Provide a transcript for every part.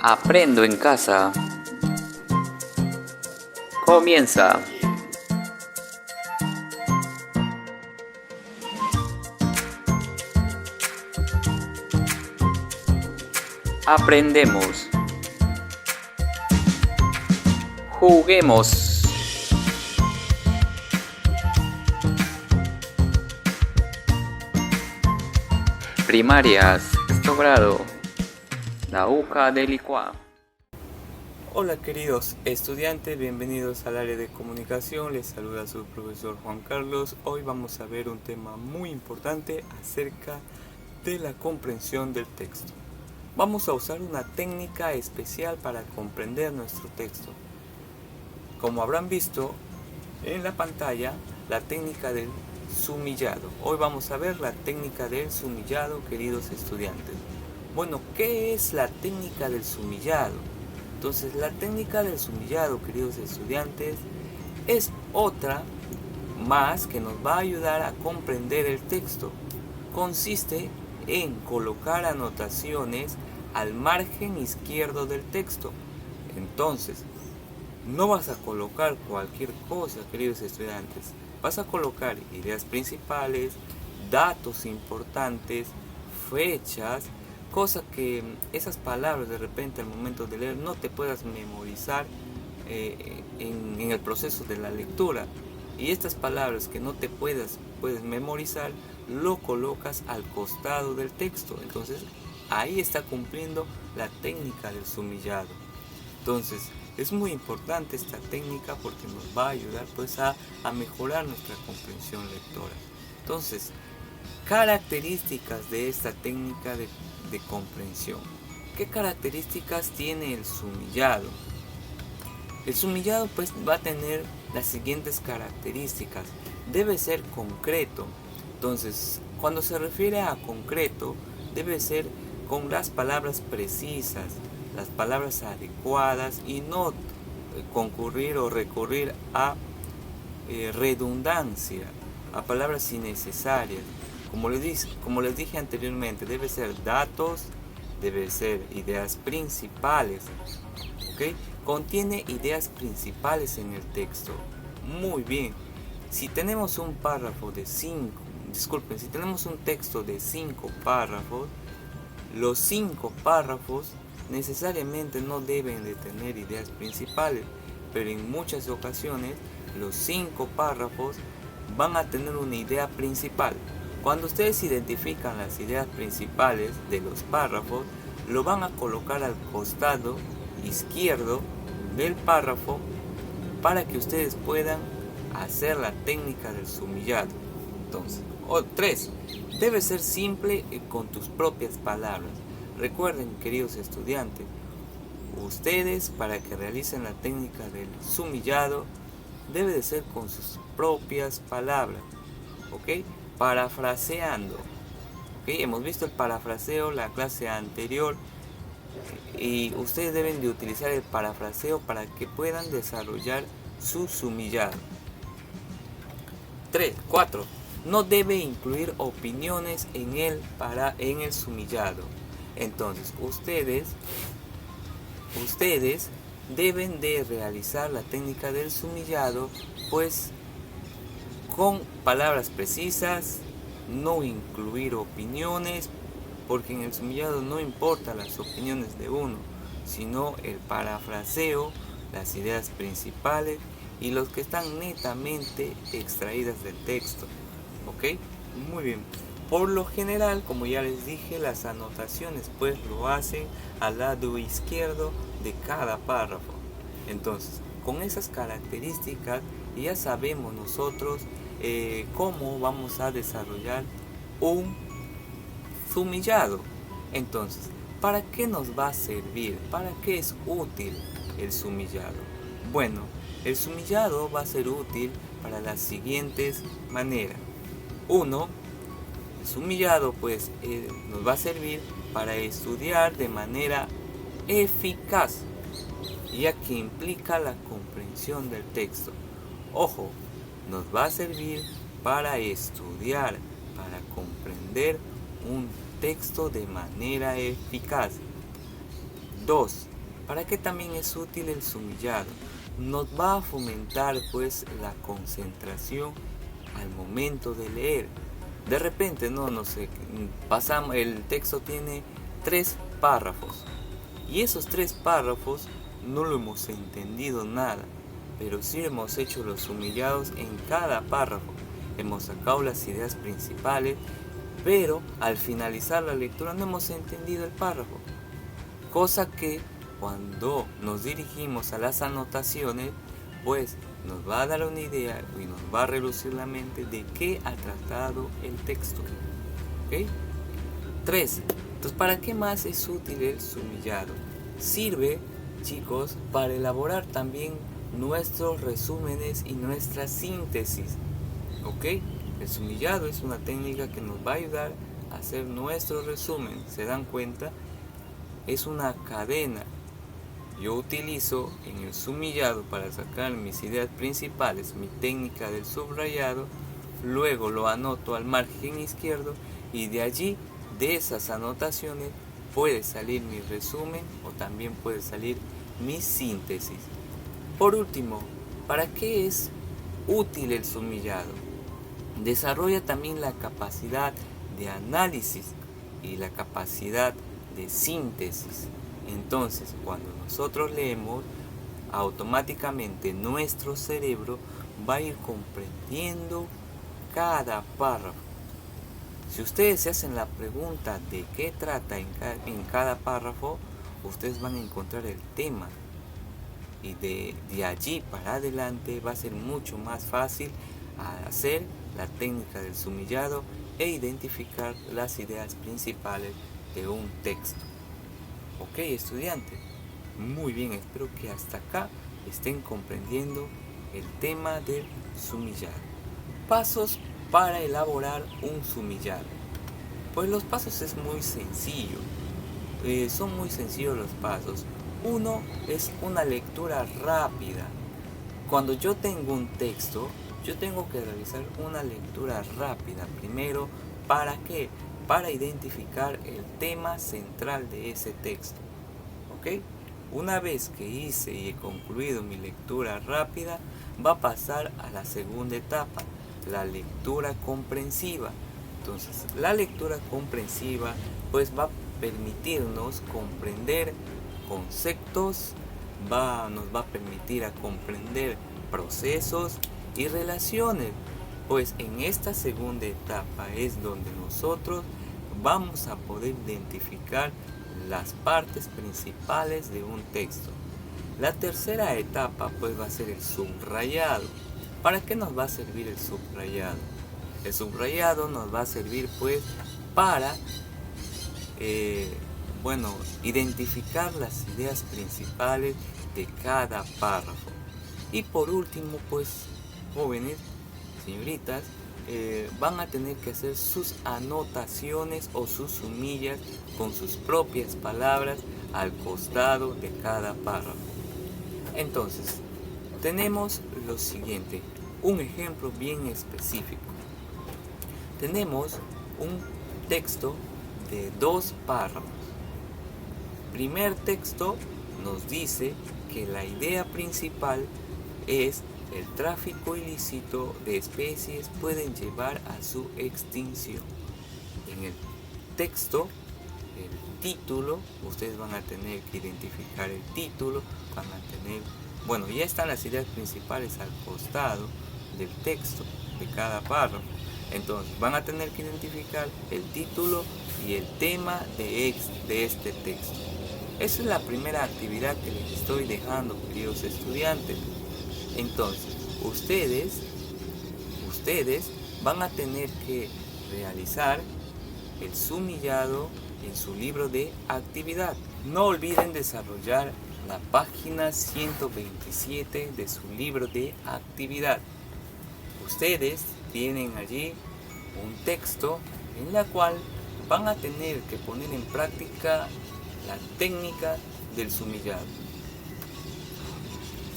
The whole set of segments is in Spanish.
Aprendo en casa. Comienza. Aprendemos. Juguemos. Primarias, sexto grado. La UCA del Icua. Hola queridos estudiantes, bienvenidos al área de comunicación. Les saluda su profesor Juan Carlos. Hoy vamos a ver un tema muy importante acerca de la comprensión del texto. Vamos a usar una técnica especial para comprender nuestro texto. Como habrán visto en la pantalla, la técnica del sumillado. Hoy vamos a ver la técnica del sumillado, queridos estudiantes. Bueno, ¿qué es la técnica del sumillado? Entonces, la técnica del sumillado, queridos estudiantes, es otra más que nos va a ayudar a comprender el texto. Consiste en colocar anotaciones al margen izquierdo del texto. Entonces, no vas a colocar cualquier cosa, queridos estudiantes. Vas a colocar ideas principales, datos importantes, fechas, cosa que esas palabras de repente al momento de leer no te puedas memorizar en el proceso de la lectura. Y estas palabras que no te puedes memorizar, lo colocas al costado del texto. Entonces ahí está cumpliendo la técnica del sumillado. Entonces es muy importante esta técnica porque nos va a ayudar a mejorar nuestra comprensión lectora. Entonces, características de esta técnica de comprensión. ¿Qué características tiene el sumillado? El sumillado va a tener las siguientes características. Debe ser concreto. Entonces, cuando se refiere a concreto, debe ser con las palabras precisas, las palabras adecuadas y no concurrir o recurrir a redundancia, a palabras innecesarias. Como les dije anteriormente, debe ser datos, debe ser ideas principales. ¿Okay? Contiene ideas principales en el texto. Muy bien. Si tenemos un texto de 5 párrafos, los 5 párrafos necesariamente no deben de tener ideas principales, pero en muchas ocasiones los 5 párrafos van a tener una idea principal. Cuando ustedes identifican las ideas principales de los párrafos, lo van a colocar al costado izquierdo del párrafo para que ustedes puedan hacer la técnica del sumillado. Entonces, 3. Debe ser simple y con tus propias palabras. Recuerden, queridos estudiantes, ustedes para que realicen la técnica del sumillado debe de ser con sus propias palabras. ¿Ok? Parafraseando. ¿Okay? Hemos visto el parafraseo la clase anterior y ustedes deben de utilizar el parafraseo para que puedan desarrollar su sumillado. 4. No debe incluir opiniones en el sumillado. Entonces, ustedes deben de realizar la técnica del sumillado pues con palabras precisas, no incluir opiniones, porque en el sumillado no importan las opiniones de uno, sino el parafraseo, las ideas principales y los que están netamente extraídas del texto. ¿Ok? Muy bien. Por lo general, como ya les dije, las anotaciones pues lo hacen al lado izquierdo de cada párrafo. Entonces, con esas características ya sabemos nosotros cómo vamos a desarrollar un sumillado. Entonces, ¿para qué nos va a servir? ¿Para qué es útil el sumillado? Bueno, el sumillado va a ser útil para las siguientes maneras. 1. El sumillado pues nos va a servir para estudiar de manera eficaz, ya que implica la comprensión del texto. Ojo, nos va a servir para estudiar, para comprender un texto de manera eficaz. 2. ¿Para qué también es útil el sumillado? Nos va a fomentar pues la concentración al momento de leer. De repente, no sé, pasamos, el texto tiene 3 párrafos y esos 3 párrafos no lo hemos entendido nada, pero sí hemos hecho los sumillados en cada párrafo. Hemos sacado las ideas principales, pero al finalizar la lectura no hemos entendido el párrafo. Cosa que cuando nos dirigimos a las anotaciones, pues nos va a dar una idea y nos va a relucir la mente de qué ha tratado el texto. ¿Ok? 3. Entonces, ¿para qué más es útil el sumillado? Sirve, chicos, para elaborar también nuestros resúmenes y nuestra síntesis. ¿Ok? El sumillado es una técnica que nos va a ayudar a hacer nuestro resumen. ¿Se dan cuenta? Es una cadena. Yo utilizo en el sumillado para sacar mis ideas principales, mi técnica del subrayado, luego lo anoto al margen izquierdo y de allí, de esas anotaciones, puede salir mi resumen o también puede salir mi síntesis. Por último, ¿para qué es útil el sumillado? Desarrolla también la capacidad de análisis y la capacidad de síntesis. Entonces, cuando nosotros leemos, automáticamente nuestro cerebro va a ir comprendiendo cada párrafo. Si ustedes se hacen la pregunta de qué trata en cada párrafo, ustedes van a encontrar el tema. Y de allí para adelante va a ser mucho más fácil hacer la técnica del sumillado e identificar las ideas principales de un texto. Ok, estudiantes, muy bien, espero que hasta acá estén comprendiendo el tema del sumillado. Pasos para elaborar un sumillado. Pues los pasos es muy sencillo, son muy sencillos los pasos. Uno es una lectura rápida. Cuando yo tengo un texto, yo tengo que realizar una lectura rápida. Primero, ¿para qué? Para identificar el tema central de ese texto. ¿Ok? Una vez que hice y he concluido mi lectura rápida, va a pasar a la segunda etapa, la lectura comprensiva. Entonces, la lectura comprensiva pues va a permitirnos comprender conceptos, nos va a permitir a comprender procesos y relaciones. Pues en esta segunda etapa es donde nosotros vamos a poder identificar las partes principales de un texto. La tercera etapa pues va a ser el subrayado. ¿Para qué nos va a servir el subrayado? El subrayado nos va a servir pues para identificar las ideas principales de cada párrafo. Y por último pues, jóvenes, señoritas, van a tener que hacer sus anotaciones o sus sumillas con sus propias palabras al costado de cada párrafo. Entonces, tenemos lo siguiente, un ejemplo bien específico. Tenemos un texto de 2 párrafos. Primer texto nos dice que la idea principal es el tráfico ilícito de especies pueden llevar a su extinción. En el texto, el título, ustedes van a tener que identificar el título, van a tener, ya están las ideas principales al costado del texto de cada párrafo. Entonces van a tener que identificar el título y el tema de este texto. Esa es la primera actividad que les estoy dejando, queridos estudiantes. Entonces, ustedes van a tener que realizar el sumillado en su libro de actividad. No olviden desarrollar la página 127 de su libro de actividad. Ustedes tienen allí un texto en la cual van a tener que poner en práctica la técnica del sumillado,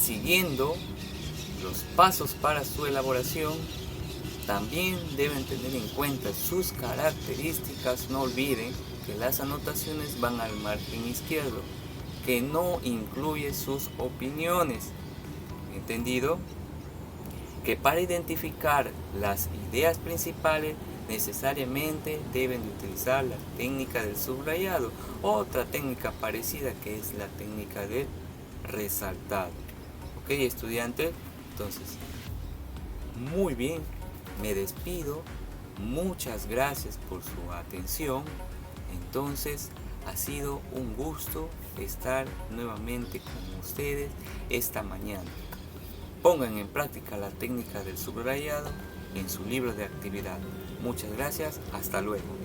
siguiendo los pasos para su elaboración. También deben tener en cuenta sus características. No olviden que las anotaciones van al margen izquierdo. que no incluye sus opiniones. ¿Entendido? Que para identificar las ideas principales necesariamente deben de utilizar la técnica del subrayado, otra técnica parecida que es la técnica del resaltado. Ok, estudiantes, entonces, muy bien, me despido, muchas gracias por su atención. Entonces, ha sido un gusto estar nuevamente con ustedes esta mañana. Pongan en práctica la técnica del subrayado en su libro de actividad. Muchas gracias, hasta luego.